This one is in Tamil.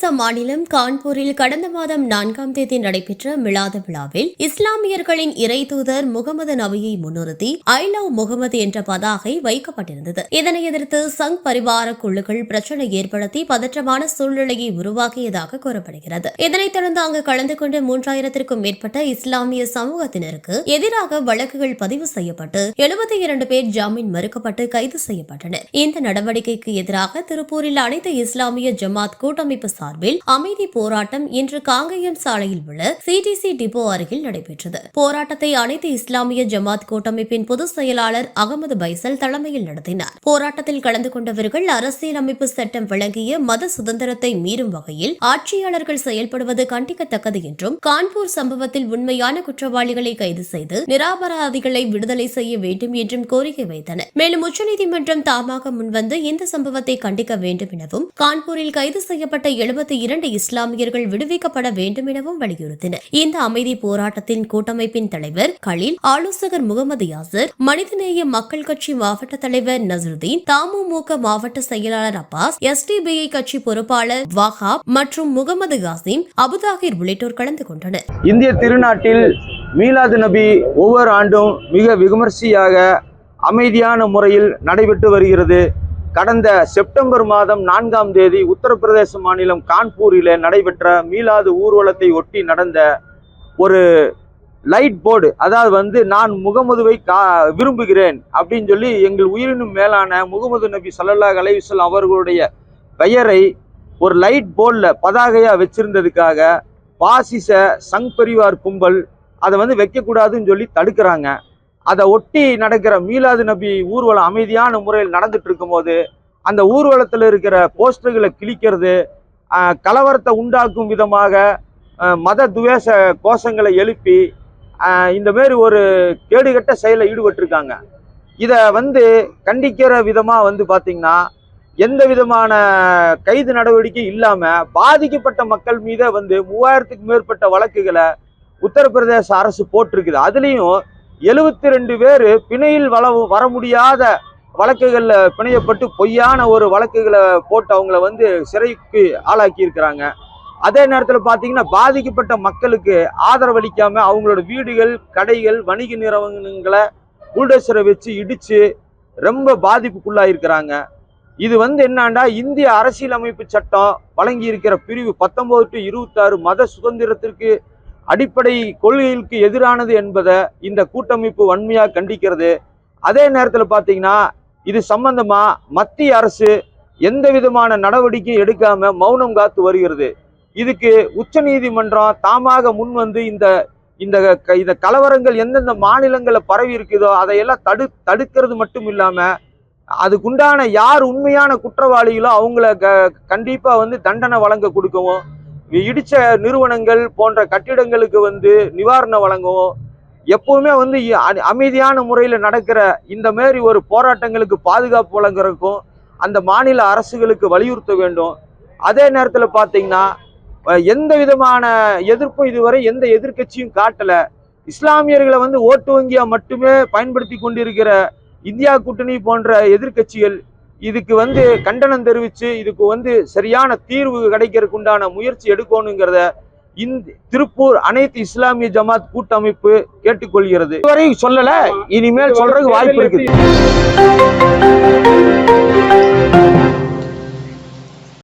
உத்தரப்பிரதேச மாநிலம் கான்பூரில் கடந்த மாதம் 4ஆம் தேதி நடைபெற்ற மிலாது விழாவில் இஸ்லாமியர்களின் இறை தூதர் முகமது நபியை முன்னிறுத்தி ஐ லவ் முகமது என்ற பதாகை வைக்கப்பட்டிருந்தது. இதனை எதிர்த்து சங் பரிவார குழுக்கள் பிரச்சினை ஏற்படுத்தி பதற்றமான சூழ்நிலையை உருவாக்கியதாக கூறப்படுகிறது. இதனைத் தொடர்ந்து அங்கு கலந்து கொண்ட 3000க்கும் மேற்பட்ட இஸ்லாமிய சமூகத்தினருக்கு எதிராக வழக்குகள் பதிவு செய்யப்பட்டு 72 பேர் ஜாமீன் மறுக்கப்பட்டு கைது செய்யப்பட்டனர். இந்த நடவடிக்கைக்கு எதிராக திருப்பூரில் அனைத்து இஸ்லாமிய ஜமாத் கூட்டமைப்பு சார்பில் அமைதி போராட்டம் இன்று காங்கயம் சாலையில் உள்ள சிடிசி டிப்போ அருகில் நடைபெற்றது. போராட்டத்தை அனைத்து இஸ்லாமிய ஜமாத் கூட்டமைப்பின் பொதுச் செயலாளர் அகமது பைசல் தலைமையில் நடத்தினார். போராட்டத்தில் கலந்து கொண்டவர்கள் அரசியலமைப்பு சட்டம் வழங்கிய மத சுதந்திரத்தை மீறும் வகையில் ஆட்சியாளர்கள் செயல்படுவது கண்டிக்கத்தக்கது என்றும் கான்பூர் சம்பவத்தில் உண்மையான குற்றவாளிகளை கைது செய்து நிராபராதிகளை விடுதலை செய்ய வேண்டும் என்றும் கோரிக்கை வைத்தனர். மேலும் உச்சநீதிமன்றம் தாமாக முன்வந்து இந்த சம்பவத்தை கண்டிக்க வேண்டும் எனவும் கான்பூரில் கைது செய்யப்பட்ட 72 இஸ்லாமியர்கள் விடுவிக்கப்பட வேண்டும் எனவும் வலியுறுத்தினர். இந்த அமைதி போராட்டத்தின் கூட்டமைப்பின் தலைவர் கலீல், ஆலோசகர் முகமது யாசர், மனிதநேய மக்கள் கட்சி மாவட்ட தலைவர் நசருதீன், தமுமுக மாவட்ட செயலாளர் அப்பாஸ், எஸ்டிபிஐ கட்சி பொறுப்பாளர் வஹாப் மற்றும் முகமது காசிம், அபுதாகிர் உள்ளிட்டோர் கலந்து கொண்டனர். இந்திய திருநாட்டில் மீலாது நபி ஒவ்வொரு ஆண்டும் மிக விமர்சையாக அமைதியான முறையில் நடைபெற்று வருகிறது. கடந்த செப்டம்பர் மாதம் 4ஆம் தேதி உத்தரப்பிரதேச மாநிலம் கான்பூரில் நடைபெற்ற மீலாது ஊர்வலத்தை ஒட்டி நடந்த ஒரு லைட் போர்டு, அதாவது நான் முகமதுவை விரும்புகிறேன் அப்படின்னு சொல்லி எங்கள் உயிரினும் மேலான முகமது நபி ஸல்லல்லாஹு அலைஹி வஸல்லம் அவர்களுடைய பெயரை ஒரு லைட் போர்டில் பதாகையாக வச்சிருந்ததுக்காக பாசிச சங் பரிவார் கும்பல் அதை வைக்கக்கூடாதுன்னு சொல்லி தடுக்கிறாங்க. அதை ஒட்டி நடக்கிற மீலாது நபி ஊர்வலம் அமைதியான முறையில் நடந்துட்டு இருக்கும் போது அந்த ஊர்வலத்தில் இருக்கிற போஸ்டர்களை கிழிக்கிறது, கலவரத்தை உண்டாக்கும் விதமாக மத துவேஷ கோஷங்களை எழுப்பி இந்த மாரி ஒரு கேடுகட்ட செயலை ஈடுபட்டிருக்காங்க. இதை கண்டிக்கிற விதமாக பார்த்தீங்கன்னா எந்த விதமான கைது நடவடிக்கை இல்லாமல் பாதிக்கப்பட்ட மக்கள் மீது 3000க்கும் மேற்பட்ட வழக்குகளை உத்தரப்பிரதேச அரசு போட்டிருக்குது. அதுலேயும் 72 பேர் பிணையில் வர முடியாத வழக்குகளில் பிணையப்பட்டு பொய்யான ஒரு வழக்குகளை போட்டு அவங்கள சிறைக்கு ஆளாக்கி இருக்கிறாங்க. அதே நேரத்தில் பார்த்தீங்கன்னா பாதிக்கப்பட்ட மக்களுக்கு ஆதரவளிக்காமல் அவங்களோட வீடுகள், கடைகள், வணிக நிறுவனங்களை புல்டோசரை வச்சு இடித்து ரொம்ப பாதிப்புக்குள்ளாயிருக்கிறாங்க. இது என்னன்னா இந்திய அரசியலமைப்பு சட்டம் வழங்கி இருக்கிற பிரிவு 19 to 26 மத சுதந்திரத்திற்கு அடிப்படை கொள்கைகளுக்கு எதிரானது என்பதை இந்த கூட்டமைப்பு வன்மையாக கண்டிக்கிறது. அதே நேரத்தில் பார்த்தீங்கன்னா இது சம்பந்தமா மத்திய அரசு எந்த விதமான நடவடிக்கையும் எடுக்காம மௌனம் காத்து வருகிறது. இதுக்கு உச்ச நீதிமன்றம் தாமாக முன் இந்த கலவரங்கள் எந்தெந்த மாநிலங்களில் பரவி இருக்குதோ அதையெல்லாம் தடுக்கிறது மட்டும் இல்லாம அதுக்குண்டான யார் உண்மையான குற்றவாளிகளோ அவங்கள கண்டிப்பா தண்டனை வழங்க கொடுக்கவும், இடிச்ச நிறுவனங்கள் போன்ற கட்டிடங்களுக்கு நிவாரணம் வழங்கவும், எப்பவுமே அமைதியான முறையில் நடக்கிற இந்த மாரி ஒரு போராட்டங்களுக்கு பாதுகாப்பு வழங்குறதுக்கும் அந்த மாநில அரசுகளுக்கு வலியுறுத்த வேண்டும். அதே நேரத்தில் பார்த்தீங்கன்னா எந்த விதமான எதிர்ப்பும் இதுவரை எந்த எதிர்கட்சியும் காட்டல. இஸ்லாமியர்களை ஓட்டு வங்கியா மட்டுமே பயன்படுத்தி கொண்டிருக்கிற இந்தியா கூட்டணி போன்ற எதிர்கட்சிகள் இதுக்கு கண்டனம் தெரிவித்து இதுக்கு சரியான தீர்வு கிடைக்கிறதுக்கு உண்டான முயற்சி எடுக்கணுங்கிறத திருப்பூர் அனைத்து இஸ்லாமிய ஜமாத் கூட்டமைப்பு கேட்டுக்கொள்கிறது. இதுவரை சொல்லல, இனிமேல் சொல்றதுக்கு வாய்ப்பு இருக்குது.